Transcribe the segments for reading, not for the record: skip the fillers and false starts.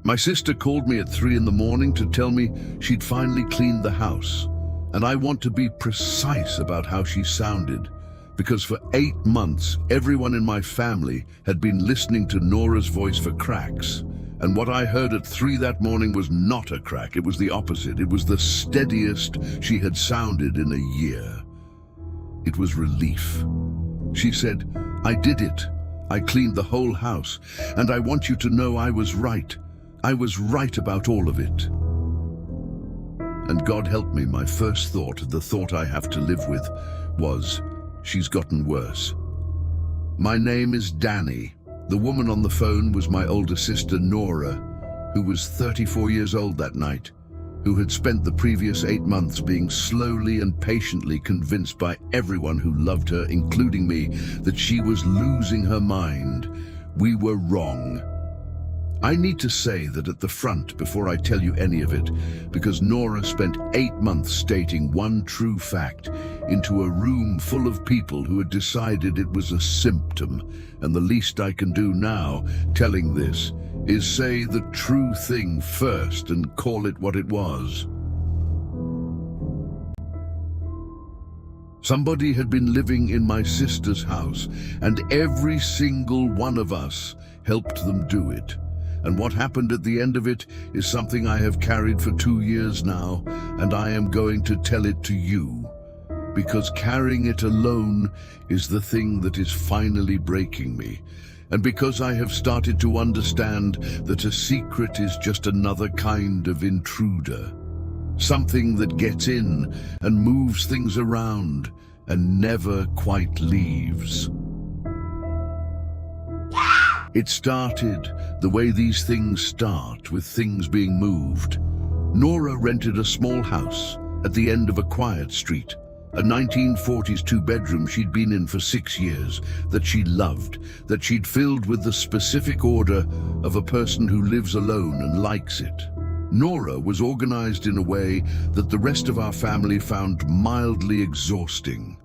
My sister called me at 3 in the morning to tell me she'd finally cleaned the house. And I want to be precise about how she sounded, because for 8 months, everyone in my family had been listening to Nora's voice for cracks. And what I heard at 3 that morning was not a crack, it was the opposite. It was the steadiest she had sounded in a year. It was relief. She said, "I did it. I cleaned the whole house, and I want you to know I was right. I was right about all of it." And God help me, my first thought, the thought I have to live with, was, she's gotten worse. My name is Danny. The woman on the phone was my older sister, Nora, who was 34 years old that night, who had spent the previous 8 months being slowly and patiently convinced by everyone who loved her, including me, that she was losing her mind. We were wrong. I need to say that at the front before I tell you any of it, because Nora spent 8 months stating one true fact into a room full of people who had decided it was a symptom, and the least I can do now, telling this, is say the true thing first and call it what it was. Somebody had been living in my sister's house, and every single one of us helped them do it. And what happened at the end of it is something I have carried for 2 years now, and I am going to tell it to you, because carrying it alone is the thing that is finally breaking me, and because I have started to understand that a secret is just another kind of intruder, something that gets in and moves things around and never quite leaves. It started the way these things start, with things being moved. Nora rented a small house at the end of a quiet street, a 1940s 2-bedroom she'd been in for 6 years, that she loved, that she'd filled with the specific order of a person who lives alone and likes it. Nora was organized in a way that the rest of our family found mildly exhausting.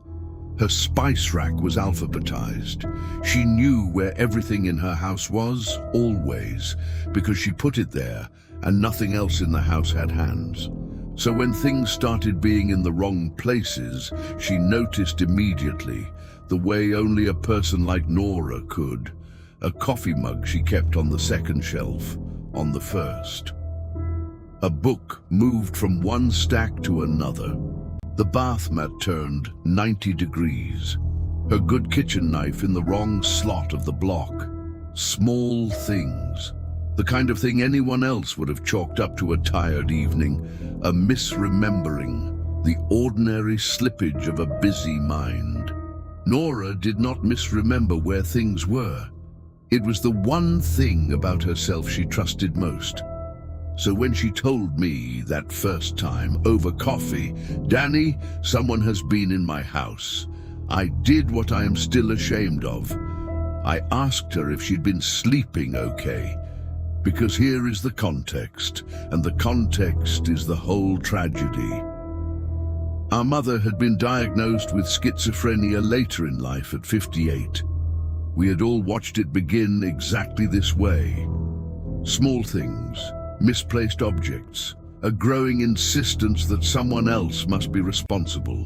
Her spice rack was alphabetized. She knew where everything in her house was, always, because she put it there, and nothing else in the house had hands. So when things started being in the wrong places, she noticed immediately, the way only a person like Nora could. A coffee mug she kept on the second shelf, on the first. A book moved from one stack to another. The bath mat turned 90 degrees. Her good kitchen knife in the wrong slot of the block. Small things. The kind of thing anyone else would have chalked up to a tired evening, a misremembering, the ordinary slippage of a busy mind. Nora did not misremember where things were. It was the one thing about herself she trusted most. So when she told me that first time over coffee, "Danny, someone has been in my house," I did what I am still ashamed of. I asked her if she'd been sleeping okay, because here is the context, and the context is the whole tragedy. Our mother had been diagnosed with schizophrenia later in life at 58. We had all watched it begin exactly this way. Small things. Misplaced objects, a growing insistence that someone else must be responsible.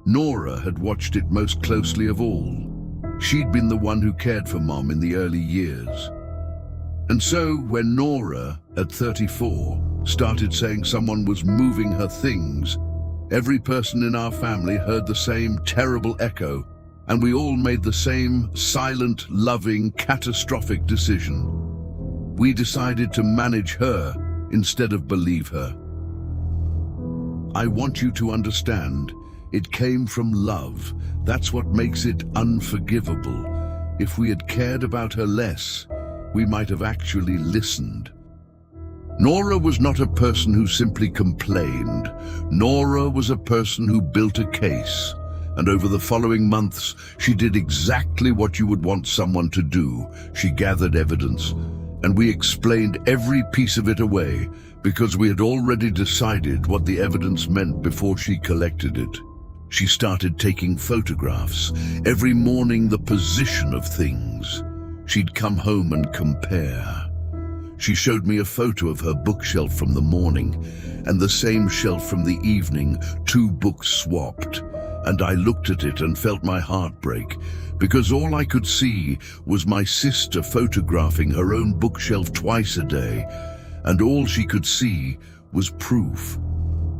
Nora had watched it most closely of all. She'd been the one who cared for Mom in the early years. And so when Nora, at 34, started saying someone was moving her things, every person in our family heard the same terrible echo, and we all made the same silent, loving, catastrophic decision. We decided to manage her instead of believe her. I want you to understand, it came from love. That's what makes it unforgivable. If we had cared about her less, we might have actually listened. Nora was not a person who simply complained. Nora was a person who built a case. And over the following months, she did exactly what you would want someone to do. She gathered evidence. And we explained every piece of it away because we had already decided what the evidence meant before she collected it. She started taking photographs, every morning the position of things. She'd come home and compare. She showed me a photo of her bookshelf from the morning and the same shelf from the evening, 2 books swapped. And I looked at it and felt my heart break, because all I could see was my sister photographing her own bookshelf twice a day, and all she could see was proof.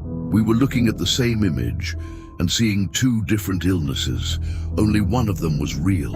We were looking at the same image and seeing 2 different illnesses. Only one of them was real.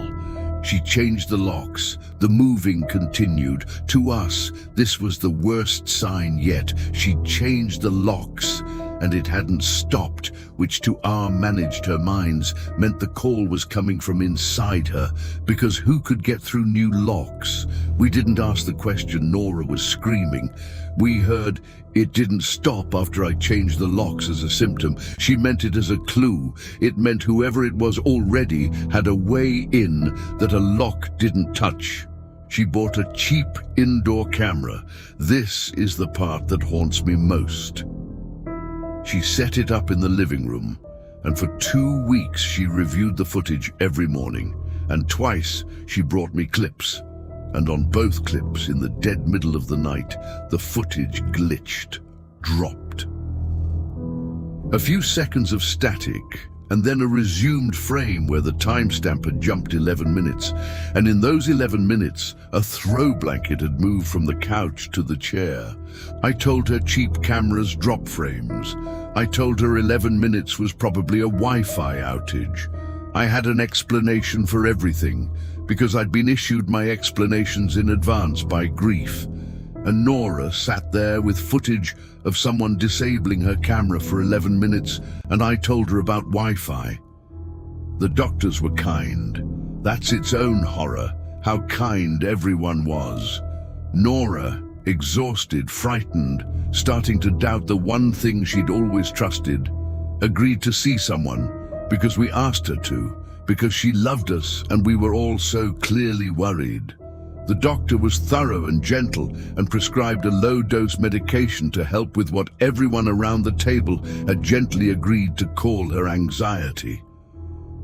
She changed the locks. The moving continued. To us, this was the worst sign yet. She changed the locks, and it hadn't stopped, which to our managed her minds meant the call was coming from inside her, because who could get through new locks? We didn't ask the question. Nora was screaming. We heard, "It didn't stop after I changed the locks," as a symptom. She meant it as a clue. It meant whoever it was already had a way in that a lock didn't touch. She bought a cheap indoor camera. This is the part that haunts me most. She set it up in the living room, and for 2 weeks she reviewed the footage every morning, and twice she brought me clips. And on both clips, in the dead middle of the night, the footage glitched, dropped. A few seconds of static, and then a resumed frame where the timestamp had jumped 11 minutes. And in those 11 minutes, a throw blanket had moved from the couch to the chair. I told her cheap cameras drop frames. I told her 11 minutes was probably a Wi-Fi outage. I had an explanation for everything, because I'd been issued my explanations in advance by grief. And Nora sat there with footage of someone disabling her camera for 11 minutes, and I told her about Wi-Fi. The doctors were kind. That's its own horror, how kind everyone was. Nora, exhausted, frightened, starting to doubt the one thing she'd always trusted, agreed to see someone because we asked her to, because she loved us and we were all so clearly worried. The doctor was thorough and gentle and prescribed a low-dose medication to help with what everyone around the table had gently agreed to call her anxiety.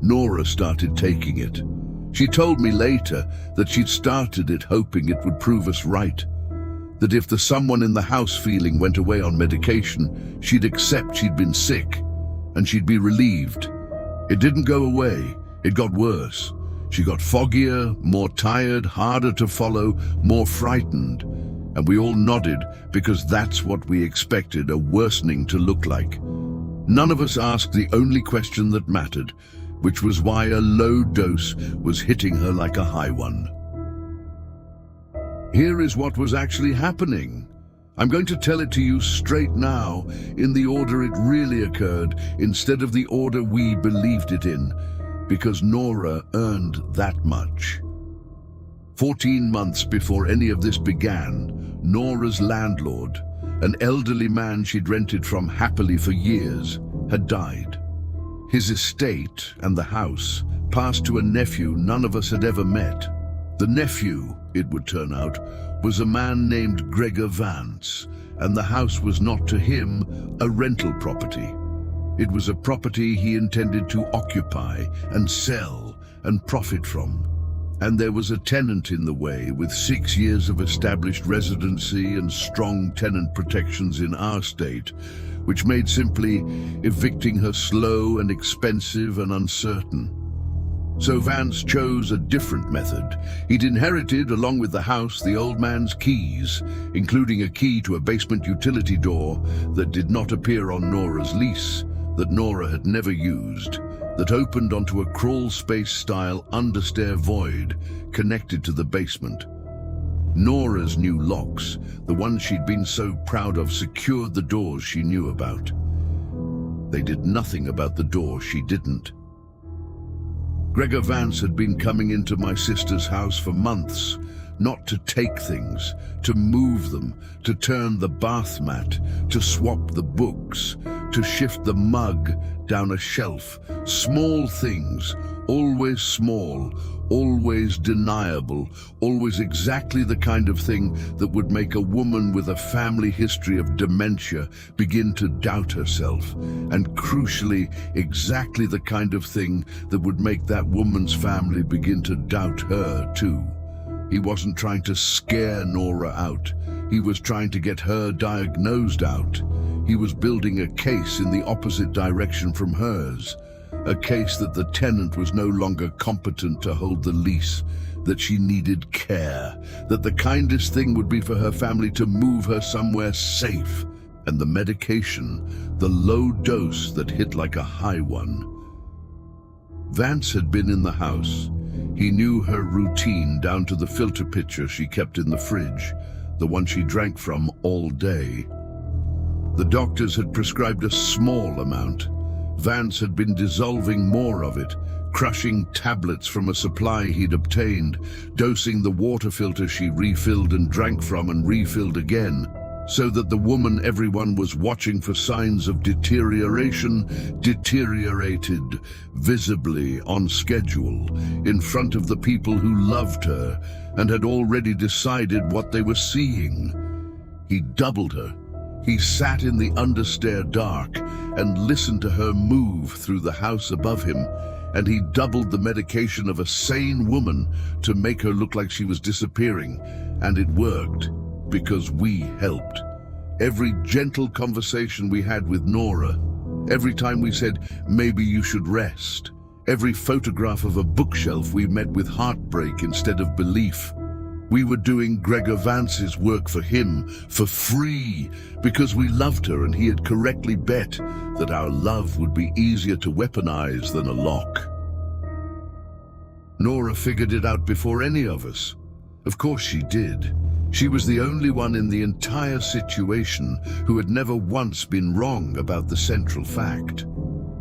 Nora started taking it. She told me later that she'd started it hoping it would prove us right, that if the someone in the house feeling went away on medication, she'd accept she'd been sick and she'd be relieved. It didn't go away. It got worse. She got foggier, more tired, harder to follow, more frightened. And we all nodded because that's what we expected a worsening to look like. None of us asked the only question that mattered, which was why a low dose was hitting her like a high one. Here is what was actually happening. I'm going to tell it to you straight now, in the order it really occurred, instead of the order we believed it in, because Nora earned that much. 14 months before any of this began, Nora's landlord, an elderly man she'd rented from happily for years, had died. His estate and the house passed to a nephew none of us had ever met. The nephew, it would turn out, was a man named Gregor Vance, and the house was not to him a rental property. It was a property he intended to occupy and sell and profit from. And there was a tenant in the way with 6 years of established residency and strong tenant protections in our state, which made simply evicting her slow and expensive and uncertain. So Vance chose a different method. He'd inherited, along with the house, the old man's keys, including a key to a basement utility door that did not appear on Nora's lease, that Nora had never used, that opened onto a crawl space-style understair void connected to the basement. Nora's new locks, the ones she'd been so proud of, secured the doors she knew about. They did nothing about the door she didn't. Gregor Vance had been coming into my sister's house for months, not to take things, to move them, to turn the bath mat, to swap the books, to shift the mug down a shelf. Small things, always small, always deniable, always exactly the kind of thing that would make a woman with a family history of dementia begin to doubt herself, and crucially, exactly the kind of thing that would make that woman's family begin to doubt her too. He wasn't trying to scare Nora out. He was trying to get her diagnosed out. He was building a case in the opposite direction from hers. A case that the tenant was no longer competent to hold the lease, that she needed care, that the kindest thing would be for her family to move her somewhere safe. And the medication, the low dose that hit like a high one. Vance had been in the house. He knew her routine down to the filter pitcher she kept in the fridge, the one she drank from all day. The doctors had prescribed a small amount. Vance had been dissolving more of it, crushing tablets from a supply he'd obtained, dosing the water filter she refilled and drank from and refilled again, so that the woman everyone was watching for signs of deterioration deteriorated visibly on schedule in front of the people who loved her and had already decided what they were seeing. He doubled her. He sat in the understair dark and listened to her move through the house above him, and he doubled the medication of a sane woman to make her look like she was disappearing, and it worked. Because we helped. Every gentle conversation we had with Nora, every time we said, maybe you should rest, every photograph of a bookshelf we met with heartbreak instead of belief. We were doing Gregor Vance's work for him, for free, because we loved her and he had correctly bet that our love would be easier to weaponize than a lock. Nora figured it out before any of us. Of course she did. She was the only one in the entire situation who had never once been wrong about the central fact.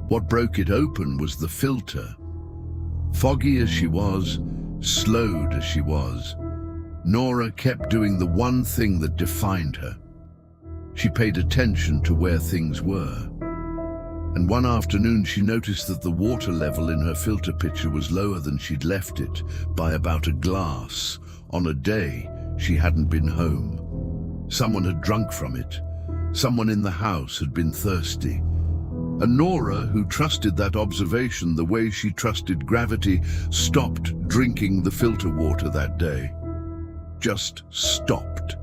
What broke it open was the filter. Foggy as she was, slowed as she was, Nora kept doing the one thing that defined her. She paid attention to where things were. And one afternoon she noticed that the water level in her filter pitcher was lower than she'd left it by about a glass on a day she hadn't been home. Someone had drunk from it. Someone in the house had been thirsty. And Nora, who trusted that observation the way she trusted gravity, stopped drinking the filter water that day. Just stopped.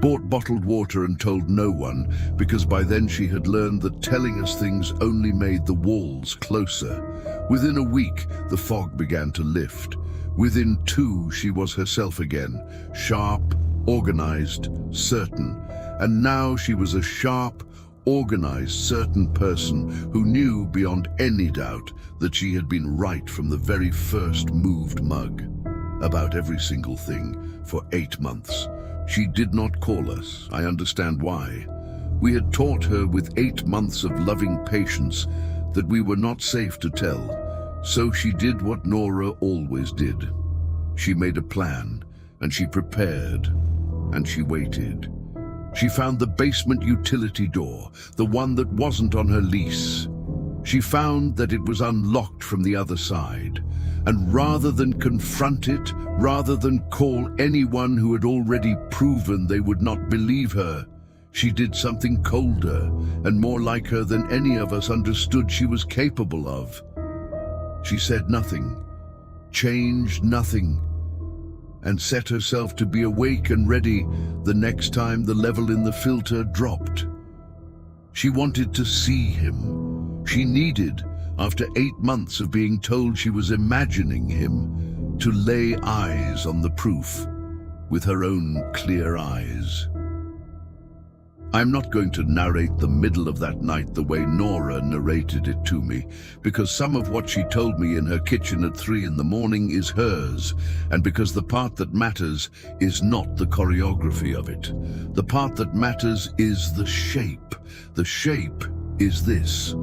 Bought bottled water and told no one, because by then she had learned that telling us things only made the walls closer. Within a week, the fog began to lift. Within 2, she was herself again, sharp, organized, certain. And now she was a sharp, organized, certain person who knew beyond any doubt that she had been right from the very first moved mug. About every single thing, for 8 months. She did not call us. I understand why. We had taught her with 8 months of loving patience that we were not safe to tell. So she did what Nora always did. She made a plan, and she prepared, and she waited. She found the basement utility door, the one that wasn't on her lease. She found that it was unlocked from the other side, and rather than confront it, rather than call anyone who had already proven they would not believe her, she did something colder and more like her than any of us understood she was capable of. She said nothing, changed nothing, and set herself to be awake and ready the next time the level in the filter dropped. She wanted to see him. She needed, after 8 months of being told she was imagining him, to lay eyes on the proof with her own clear eyes. I'm not going to narrate the middle of that night the way Nora narrated it to me, because some of what she told me in her kitchen at 3 in the morning is hers, and because the part that matters is not the choreography of it. The part that matters is the shape. The shape is this.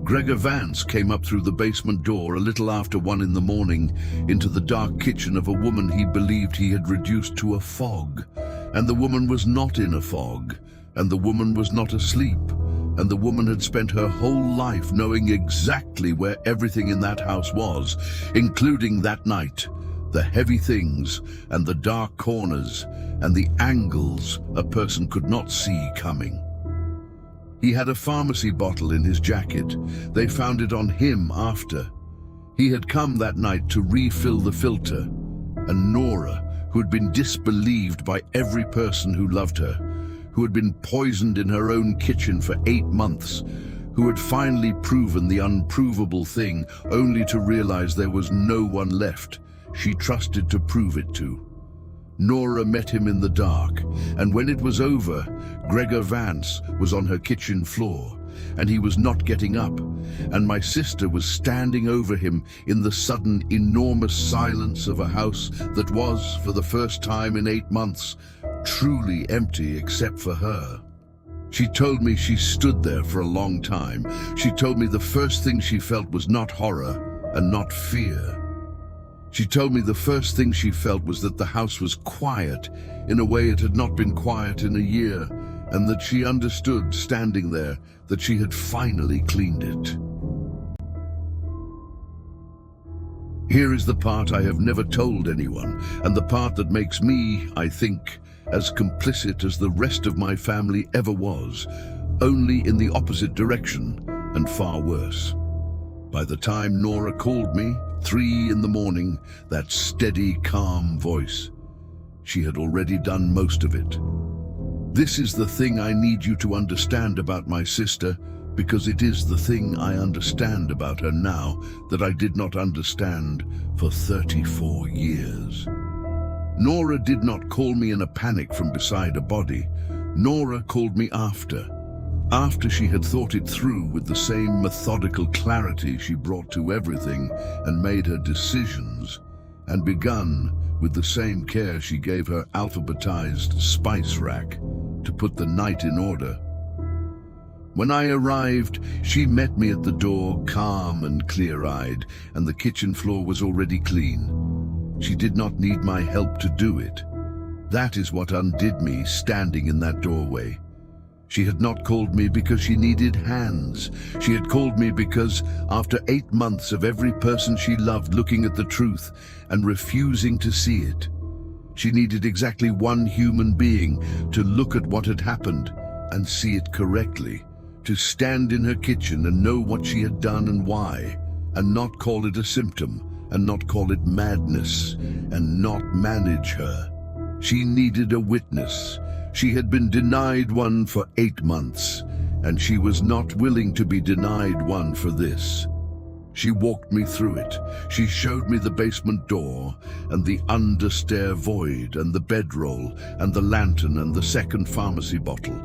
Gregor Vance came up through the basement door a little after 1 in the morning into the dark kitchen of a woman he believed he had reduced to a fog. And the woman was not in a fog. And the woman was not asleep, and the woman had spent her whole life knowing exactly where everything in that house was, including that night, the heavy things and the dark corners and the angles a person could not see coming. He had a pharmacy bottle in his jacket. They found it on him after. He had come that night to refill the filter, and Nora, who had been disbelieved by every person who loved her, who had been poisoned in her own kitchen for 8 months, who had finally proven the unprovable thing only to realize there was no one left she trusted to prove it to. Nora met him in the dark, and when it was over, Gregor Vance was on her kitchen floor, and he was not getting up, and my sister was standing over him in the sudden, enormous silence of a house that was, for the first time in 8 months, truly empty except for her. She told me she stood there for a long time. She told me the first thing she felt was not horror and not fear. She told me the first thing she felt was that the house was quiet in a way it had not been quiet in a year, and that she understood, standing there, that she had finally cleaned it. Here is the part I have never told anyone, and the part that makes me, I think, as complicit as the rest of my family ever was, only in the opposite direction and far worse. By the time Nora called me, 3 in the morning, that steady, calm voice, she had already done most of it. This is the thing I need you to understand about my sister, because it is the thing I understand about her now that I did not understand for 34 years. Nora did not call me in a panic from beside a body. Nora called me after she had thought it through with the same methodical clarity she brought to everything and made her decisions, and begun with the same care she gave her alphabetized spice rack to put the night in order. When I arrived, she met me at the door, calm and clear-eyed, and the kitchen floor was already clean. She did not need my help to do it. That is what undid me standing in that doorway. She had not called me because she needed hands. She had called me because, after 8 months of every person she loved looking at the truth and refusing to see it, she needed exactly one human being to look at what had happened and see it correctly, to stand in her kitchen and know what she had done and why, and not call it a symptom, and not call it madness, and not manage her. She needed a witness. She had been denied one for 8 months, and she was not willing to be denied one for this. She walked me through it. She showed me the basement door, and the understair void, and the bedroll, and the lantern, and the second pharmacy bottle.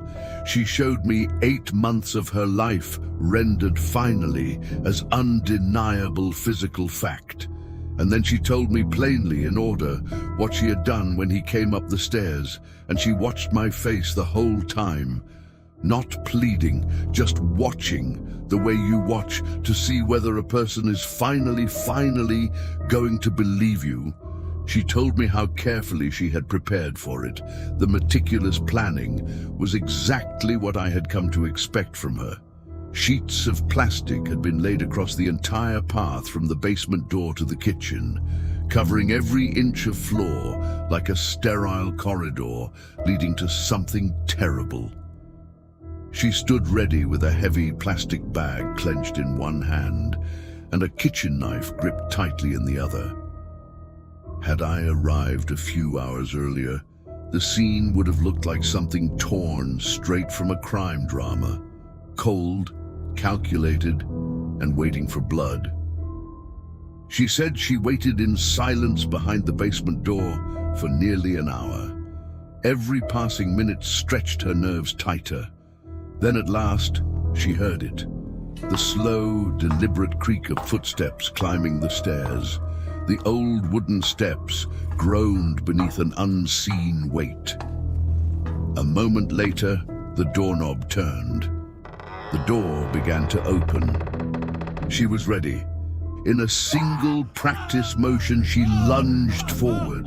She showed me 8 months of her life rendered finally as undeniable physical fact. And then she told me plainly in order what she had done when he came up the stairs, and she watched my face the whole time. Not pleading, just watching, the way you watch to see whether a person is finally going to believe you. She told me how carefully she had prepared for it. The meticulous planning was exactly what I had come to expect from her. Sheets of plastic had been laid across the entire path from the basement door to the kitchen, covering every inch of floor like a sterile corridor leading to something terrible. She stood ready with a heavy plastic bag clenched in one hand and a kitchen knife gripped tightly in the other. Had I arrived a few hours earlier, the scene would have looked like something torn straight from a crime drama, cold, calculated, and waiting for blood. She said she waited in silence behind the basement door for nearly an hour. Every passing minute stretched her nerves tighter. Then at last, she heard it. The slow, deliberate creak of footsteps climbing the stairs. The old wooden steps groaned beneath an unseen weight. A moment later, the doorknob turned. The door began to open. She was ready. In a single practice motion, she lunged forward.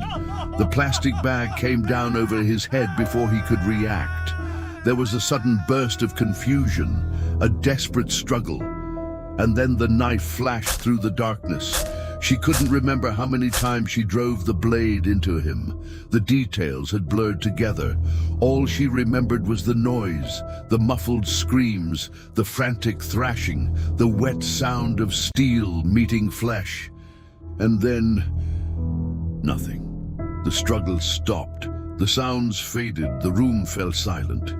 The plastic bag came down over his head before he could react. There was a sudden burst of confusion, a desperate struggle, and then the knife flashed through the darkness. She couldn't remember how many times she drove the blade into him. The details had blurred together. All she remembered was the noise, the muffled screams, the frantic thrashing, the wet sound of steel meeting flesh. And then, nothing. The struggle stopped. The sounds faded. The room fell silent.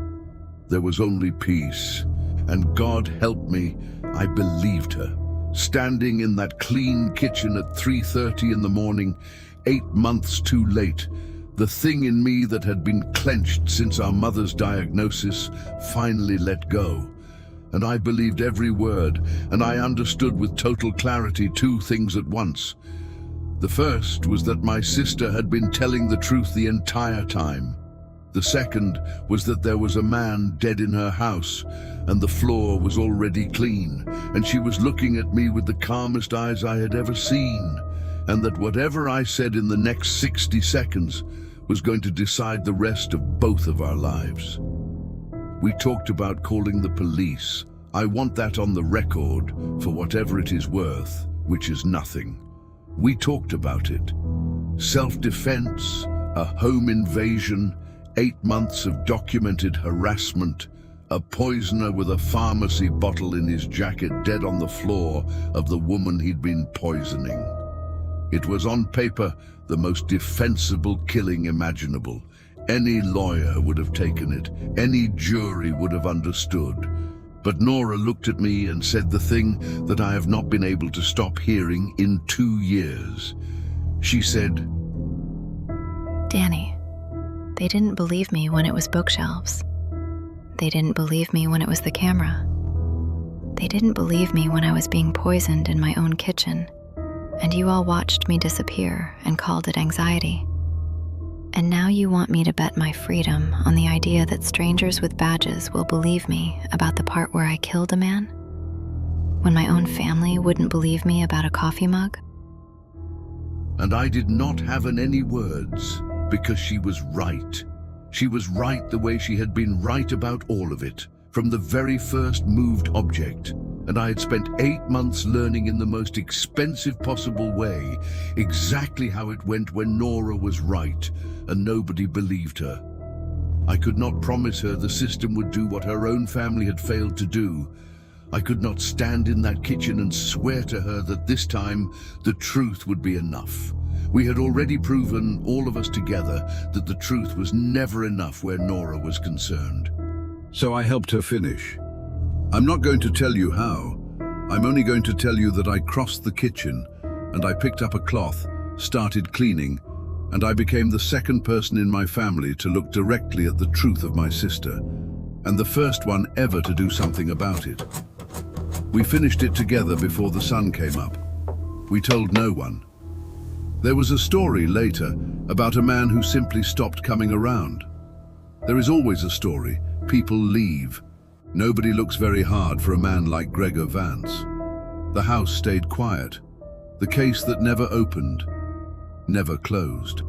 There was only peace. And God help me, I believed her. Standing in that clean kitchen at 3:30 in the morning, 8 months too late, the thing in me that had been clenched since our mother's diagnosis finally let go. And I believed every word, and I understood with total clarity 2 things at once. The first was that my sister had been telling the truth the entire time. The second was that there was a man dead in her house, and the floor was already clean, and she was looking at me with the calmest eyes I had ever seen, and that whatever I said in the next 60 seconds was going to decide the rest of both of our lives. We talked about calling the police. I want that on the record for whatever it is worth, which is nothing. We talked about it. Self-defense, a home invasion, 8 months of documented harassment, a poisoner with a pharmacy bottle in his jacket dead on the floor of the woman he'd been poisoning. It was on paper the most defensible killing imaginable. Any lawyer would have taken it. Any jury would have understood. But Nora looked at me and said the thing that I have not been able to stop hearing in 2 years. She said, "Danny, they didn't believe me when it was bookshelves. They didn't believe me when it was the camera. They didn't believe me when I was being poisoned in my own kitchen, and you all watched me disappear and called it anxiety. And now you want me to bet my freedom on the idea that strangers with badges will believe me about the part where I killed a man, when my own family wouldn't believe me about a coffee mug?" And I did not have any words, because she was right. She was right the way she had been right about all of it, from the very first moved object. And I had spent 8 months learning in the most expensive possible way exactly how it went when Nora was right, and nobody believed her. I could not promise her the system would do what her own family had failed to do. I could not stand in that kitchen and swear to her that this time the truth would be enough. We had already proven, all of us together, that the truth was never enough where Nora was concerned. So I helped her finish. I'm not going to tell you how. I'm only going to tell you that I crossed the kitchen and I picked up a cloth, started cleaning, and I became the second person in my family to look directly at the truth of my sister, and the first one ever to do something about it. We finished it together before the sun came up. We told no one. There was a story later about a man who simply stopped coming around. There is always a story. People leave. Nobody looks very hard for a man like Gregor Vance. The house stayed quiet. The case that never opened, never closed.